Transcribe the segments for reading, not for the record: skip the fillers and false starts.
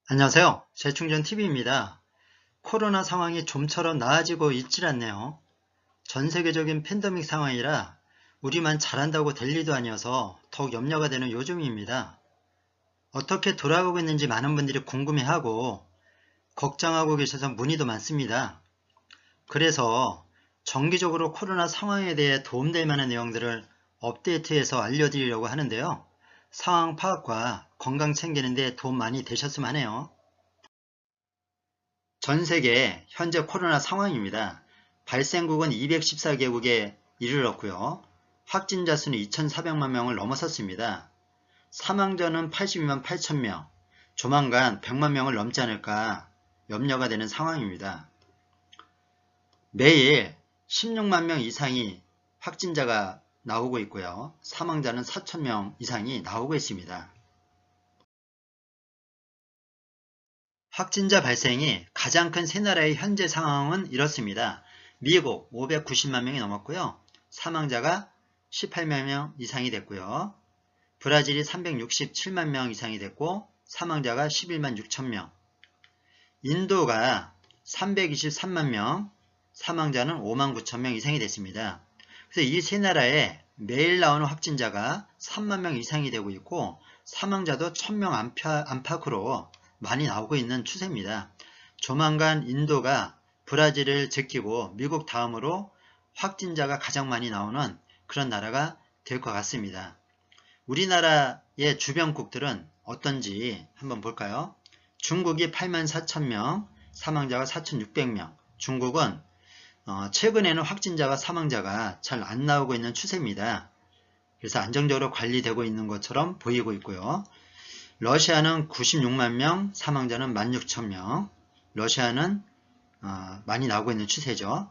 안녕하세요. 재충전TV입니다. 코로나 상황이 좀처럼 나아지고 있질 않네요. 전 세계적인 팬데믹 상황이라 우리만 잘한다고 될 리도 아니어서 더욱 염려가 되는 요즘입니다. 어떻게 돌아가고 있는지 많은 분들이 궁금해하고 걱정하고 계셔서 문의도 많습니다. 그래서 정기적으로 코로나 상황에 대해 도움될 만한 내용들을 업데이트해서 알려드리려고 하는데요. 상황 파악과 건강 챙기는 데 도움 많이 되셨으면 하네요. 전 세계 현재 코로나 상황입니다. 발생국은 214개국에 이르렀고요. 확진자 수는 2,400만 명을 넘어섰습니다. 사망자는 82만 8천 명, 조만간 100만 명을 넘지 않을까 염려가 되는 상황입니다. 매일 16만 명 이상이 확진자가 나오고 있고요. 사망자는 4천 명 이상이 나오고 있습니다. 확진자 발생이 가장 큰 세 나라의 현재 상황은 이렇습니다. 미국 590만 명이 넘었고요. 사망자가 18만 명 이상이 됐고요. 브라질이 367만 명 이상이 됐고 사망자가 11만 6천 명. 인도가 323만 명, 사망자는 5만 9천 명 이상이 됐습니다. 그래서 이 세 나라에 매일 나오는 확진자가 3만 명 이상이 되고 있고 사망자도 1000명 안팎으로 많이 나오고 있는 추세입니다. 조만간 인도가 브라질을 제끼고 미국 다음으로 확진자가 가장 많이 나오는 그런 나라가 될 것 같습니다. 우리나라의 주변국들은 어떤지 한번 볼까요? 중국이 8만 4천 명, 사망자가 4,600명. 중국은 최근에는 확진자와 사망자가 잘 안 나오고 있는 추세입니다. 그래서 안정적으로 관리되고 있는 것처럼 보이고 있고요. 러시아는 96만 명, 사망자는 16,000명. 러시아는 많이 나오고 있는 추세죠.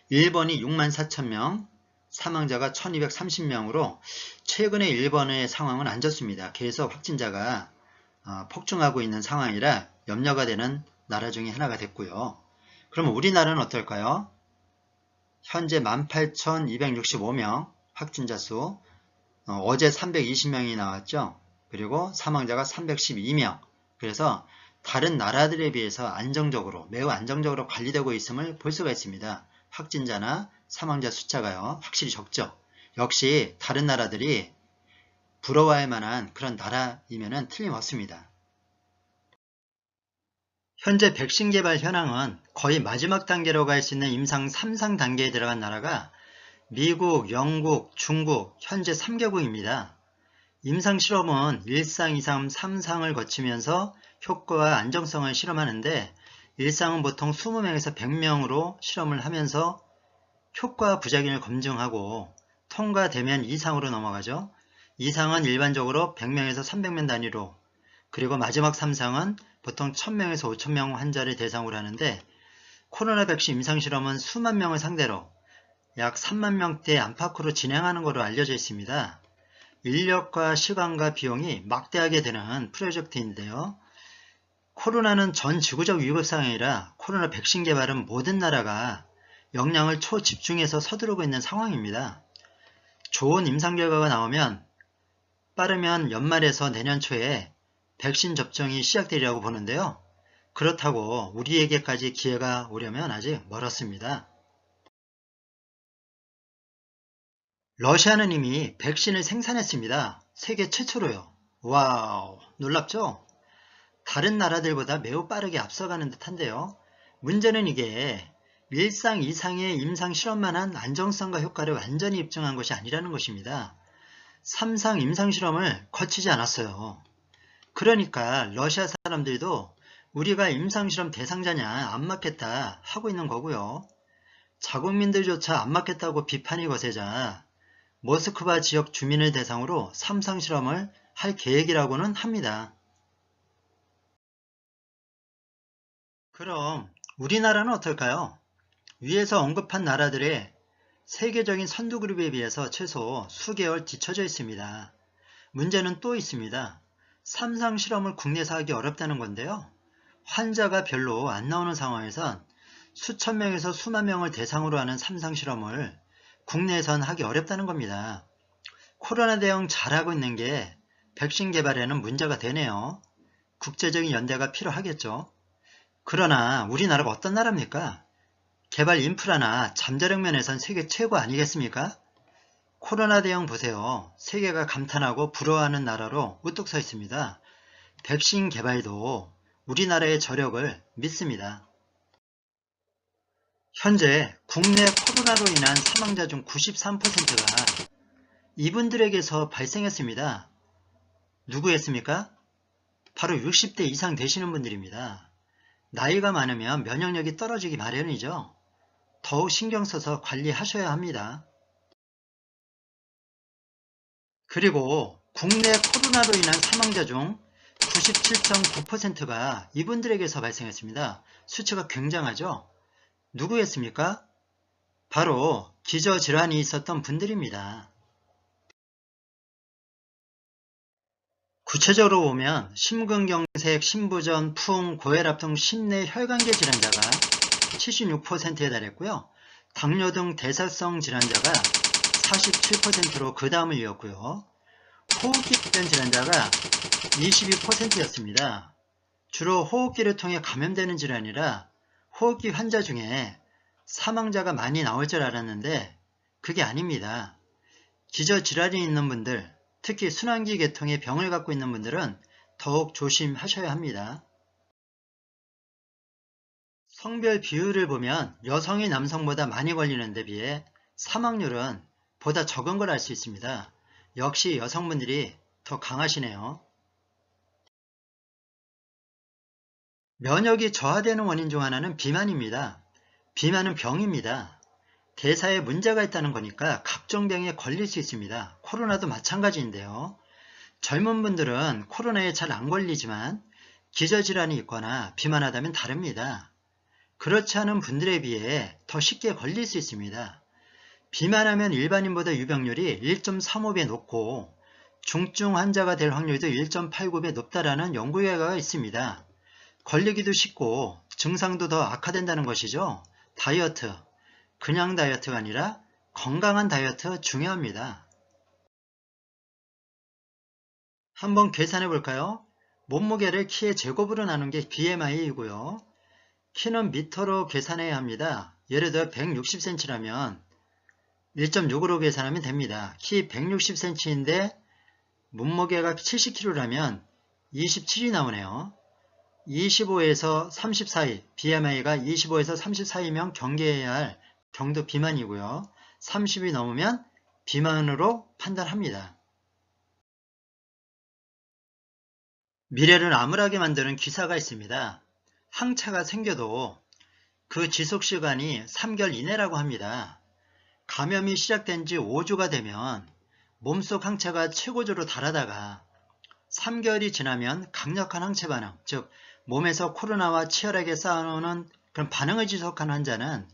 일본이 6만 4천 명, 사망자가 1230명으로 최근에 일본의 상황은 안 좋습니다. 계속 확진자가 폭증하고 있는 상황이라 염려가 되는 나라 중에 하나가 됐고요. 그럼 우리나라는 어떨까요? 현재 18,265명 확진자 수, 어제 320명이 나왔죠. 그리고 사망자가 312명. 그래서 다른 나라들에 비해서 안정적으로, 매우 안정적으로 관리되고 있음을 볼 수가 있습니다. 확진자나 사망자 숫자가요, 확실히 적죠. 역시 다른 나라들이 부러워할 만한 그런 나라이면 틀림없습니다. 현재 백신 개발 현황은 거의 마지막 단계로 갈 수 있는 임상 3상 단계에 들어간 나라가 미국, 영국, 중국, 현재 3개국입니다. 임상 실험은 1상, 2상, 3상을 거치면서 효과와 안정성을 실험하는데 1상은 보통 20명에서 100명으로 실험을 하면서 효과 부작용을 검증하고 통과되면 2상으로 넘어가죠. 2상은 일반적으로 100명에서 300명 단위로, 그리고 마지막 3상은 보통 1000명에서 5000명 환자를 대상으로 하는데 코로나 백신 임상실험은 수만 명을 상대로 약 3만 명대 안팎으로 진행하는 것으로 알려져 있습니다. 인력과 시간과 비용이 막대하게 되는 프로젝트인데요. 코로나는 전 지구적 위급 상황이라 코로나 백신 개발은 모든 나라가 역량을 초집중해서 서두르고 있는 상황입니다. 좋은 임상 결과가 나오면 빠르면 연말에서 내년 초에 백신 접종이 시작되리라고 보는데요. 그렇다고 우리에게까지 기회가 오려면 아직 멀었습니다. 러시아는 이미 백신을 생산했습니다. 세계 최초로요. 와우, 놀랍죠? 다른 나라들보다 매우 빠르게 앞서가는 듯한데요. 문제는 이게 일상 이상의 임상 실험만 한 안정성과 효과를 완전히 입증한 것이 아니라는 것입니다. 3상 임상 실험을 거치지 않았어요. 그러니까 러시아 사람들도 우리가 임상실험 대상자냐 안 맞겠다 하고 있는 거고요. 자국민들조차 안 맞겠다고 비판이 거세자 모스크바 지역 주민을 대상으로 3상 실험을 할 계획이라고는 합니다. 그럼 우리나라는 어떨까요? 위에서 언급한 나라들의 세계적인 선두그룹에 비해서 최소 수개월 뒤처져 있습니다. 문제는 또 있습니다. 3상 실험을 국내에서 하기 어렵다는 건데요. 환자가 별로 안 나오는 상황에선 수천 명에서 수만 명을 대상으로 하는 3상 실험을 국내에선 하기 어렵다는 겁니다. 코로나 대응 잘하고 있는 게 백신 개발에는 문제가 되네요. 국제적인 연대가 필요하겠죠. 그러나 우리나라가 어떤 나라입니까? 개발 인프라나 잠재력 면에선 세계 최고 아니겠습니까? 코로나 대응 보세요. 세계가 감탄하고 부러워하는 나라로 우뚝 서 있습니다. 백신 개발도 우리나라의 저력을 믿습니다. 현재 국내 코로나로 인한 사망자 중 93%가 이분들에게서 발생했습니다. 누구였습니까? 바로 60대 이상 되시는 분들입니다. 나이가 많으면 면역력이 떨어지기 마련이죠. 더욱 신경 써서 관리하셔야 합니다. 그리고 국내 코로나로 인한 사망자 중 97.9%가 이분들에게서 발생했습니다. 수치가 굉장하죠? 누구였습니까? 바로 기저질환이 있었던 분들입니다. 구체적으로 보면 심근경색, 심부전, 풍, 고혈압 등 심내 혈관계 질환자가 76%에 달했고요. 당뇨 등 대사성 질환자가 47%로 그 다음을 이었고요. 호흡기 관련 질환자가 22%였습니다. 주로 호흡기를 통해 감염되는 질환이라 호흡기 환자 중에 사망자가 많이 나올 줄 알았는데 그게 아닙니다. 기저질환이 있는 분들, 특히 순환기 계통의 병을 갖고 있는 분들은 더욱 조심하셔야 합니다. 성별 비율을 보면 여성이 남성보다 많이 걸리는 데 비해 사망률은 보다 적은 걸 알 수 있습니다. 역시 여성분들이 더 강하시네요. 면역이 저하되는 원인 중 하나는 비만입니다. 비만은 병입니다. 대사에 문제가 있다는 거니까 각종 병에 걸릴 수 있습니다. 코로나도 마찬가지인데요. 젊은 분들은 코로나에 잘 안 걸리지만 기저질환이 있거나 비만하다면 다릅니다. 그렇지 않은 분들에 비해 더 쉽게 걸릴 수 있습니다. 비만하면 일반인보다 유병률이 1.35배 높고 중증 환자가 될 확률도 1.89배 높다라는 연구 결과가 있습니다. 걸리기도 쉽고 증상도 더 악화된다는 것이죠. 다이어트, 그냥 다이어트가 아니라 건강한 다이어트 중요합니다. 한번 계산해 볼까요? 몸무게를 키의 제곱으로 나눈 게 BMI이고요. 키는 미터로 계산해야 합니다. 예를 들어 160cm라면 1.6으로 계산하면 됩니다. 키 160cm인데 몸무게가 70kg라면 27이 나오네요. 25에서 30 사이, BMI가 25에서 30 사이면 경계해야 할 경도 비만이고요. 30이 넘으면 비만으로 판단합니다. 미래를 암울하게 만드는 기사가 있습니다. 항체가 생겨도 그 지속시간이 3개월 이내라고 합니다. 감염이 시작된 지 5주가 되면 몸속 항체가 최고조로 달하다가 3개월이 지나면 강력한 항체 반응, 즉 몸에서 코로나와 치열하게 싸우는 그런 반응을 지속한 환자는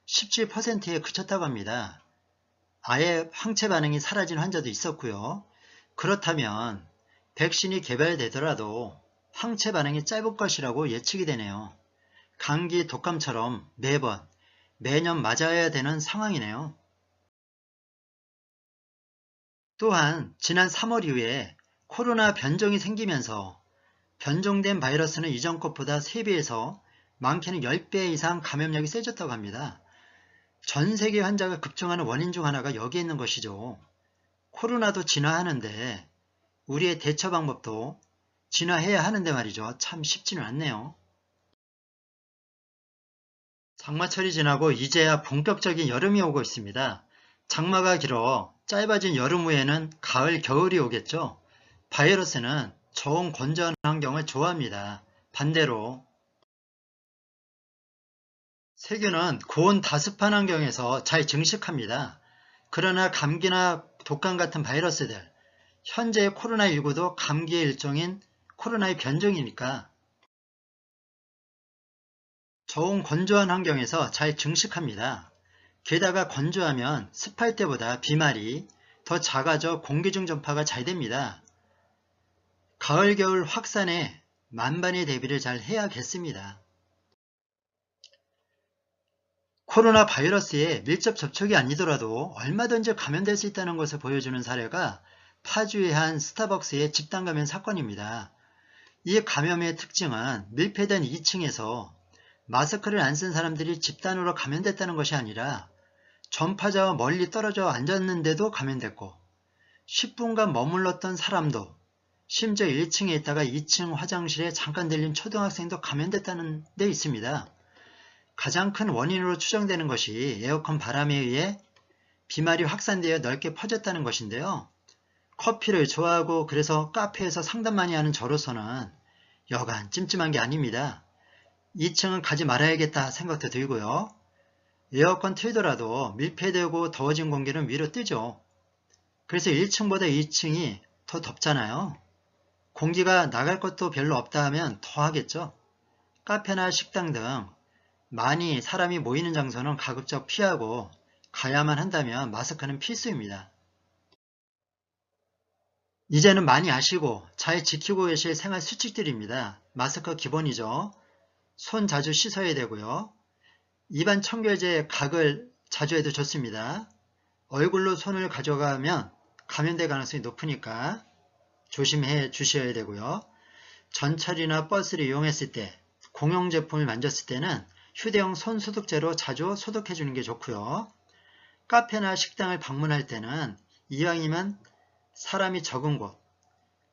17%에 그쳤다고 합니다. 아예 항체 반응이 사라진 환자도 있었고요. 그렇다면 백신이 개발되더라도 항체 반응이 짧을 것이라고 예측이 되네요. 감기, 독감처럼 매년 맞아야 되는 상황이네요. 또한 지난 3월 이후에 코로나 변종이 생기면서 변종된 바이러스는 이전 것보다 3배에서 많게는 10배 이상 감염력이 세졌다고 합니다. 전 세계 환자가 급증하는 원인 중 하나가 여기에 있는 것이죠. 코로나도 진화하는데 우리의 대처 방법도 진화해야 하는데 말이죠. 참 쉽지는 않네요. 장마철이 지나고 이제야 본격적인 여름이 오고 있습니다. 장마가 길어 짧아진 여름 후에는 가을, 겨울이 오겠죠. 바이러스는 저온 건조한 환경을 좋아합니다. 반대로 세균은 고온 다습한 환경에서 잘 증식합니다. 그러나 감기나 독감 같은 바이러스들, 현재의 코로나19도 감기의 일종인 코로나의 변종이니까 저온 건조한 환경에서 잘 증식합니다. 게다가 건조하면 습할 때보다 비말이 더 작아져 공기 중 전파가 잘 됩니다. 가을, 겨울 확산에 만반의 대비를 잘 해야겠습니다. 코로나 바이러스에 밀접 접촉이 아니더라도 얼마든지 감염될 수 있다는 것을 보여주는 사례가 파주의 한 스타벅스의 집단 감염 사건입니다. 이 감염의 특징은 밀폐된 2층에서 마스크를 안 쓴 사람들이 집단으로 감염됐다는 것이 아니라 전파자와 멀리 떨어져 앉았는데도 감염됐고 10분간 머물렀던 사람도 심지어 1층에 있다가 2층 화장실에 잠깐 들린 초등학생도 감염됐다는 데 있습니다. 가장 큰 원인으로 추정되는 것이 에어컨 바람에 의해 비말이 확산되어 넓게 퍼졌다는 것인데요. 커피를 좋아하고 그래서 카페에서 상담 많이 하는 저로서는 여간 찜찜한 게 아닙니다. 2층은 가지 말아야겠다 생각도 들고요. 에어컨 틀더라도 밀폐되고 더워진 공기는 위로 뜨죠. 그래서 1층보다 2층이 더 덥잖아요. 공기가 나갈 것도 별로 없다 하면 더 하겠죠. 카페나 식당 등 많이 사람이 모이는 장소는 가급적 피하고 가야만 한다면 마스크는 필수입니다. 이제는 많이 아시고 잘 지키고 계실 생활 수칙들입니다. 마스크 기본이죠. 손 자주 씻어야 되고요. 입안 청결제 각을 자주 해도 좋습니다. 얼굴로 손을 가져가면 감염될 가능성이 높으니까 조심해 주셔야 되고요. 전철이나 버스를 이용했을 때 공용 제품을 만졌을 때는 휴대용 손소독제로 자주 소독해 주는 게 좋고요. 카페나 식당을 방문할 때는 이왕이면 사람이 적은 곳,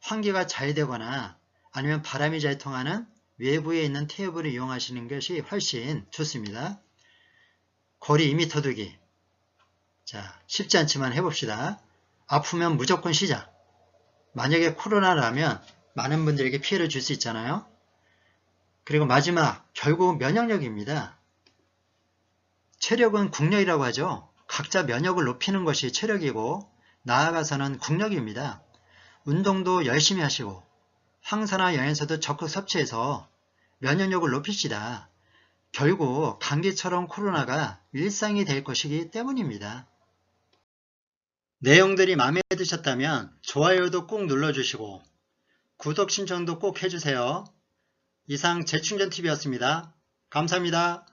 환기가 잘 되거나 아니면 바람이 잘 통하는 외부에 있는 테이블을 이용하시는 것이 훨씬 좋습니다. 거리 2m 두기. 자, 쉽지 않지만 해봅시다. 아프면 무조건 쉬자. 만약에 코로나라면 많은 분들에게 피해를 줄 수 있잖아요. 그리고 마지막, 결국 면역력입니다. 체력은 국력이라고 하죠. 각자 면역을 높이는 것이 체력이고 나아가서는 국력입니다. 운동도 열심히 하시고 항산화 영양소도 적극 섭취해서 면역력을 높이시다. 결국 감기처럼 코로나가 일상이 될 것이기 때문입니다. 내용들이 마음에 드셨다면 좋아요도 꼭 눌러주시고 구독 신청도 꼭 해주세요. 이상 재충전TV였습니다. 감사합니다.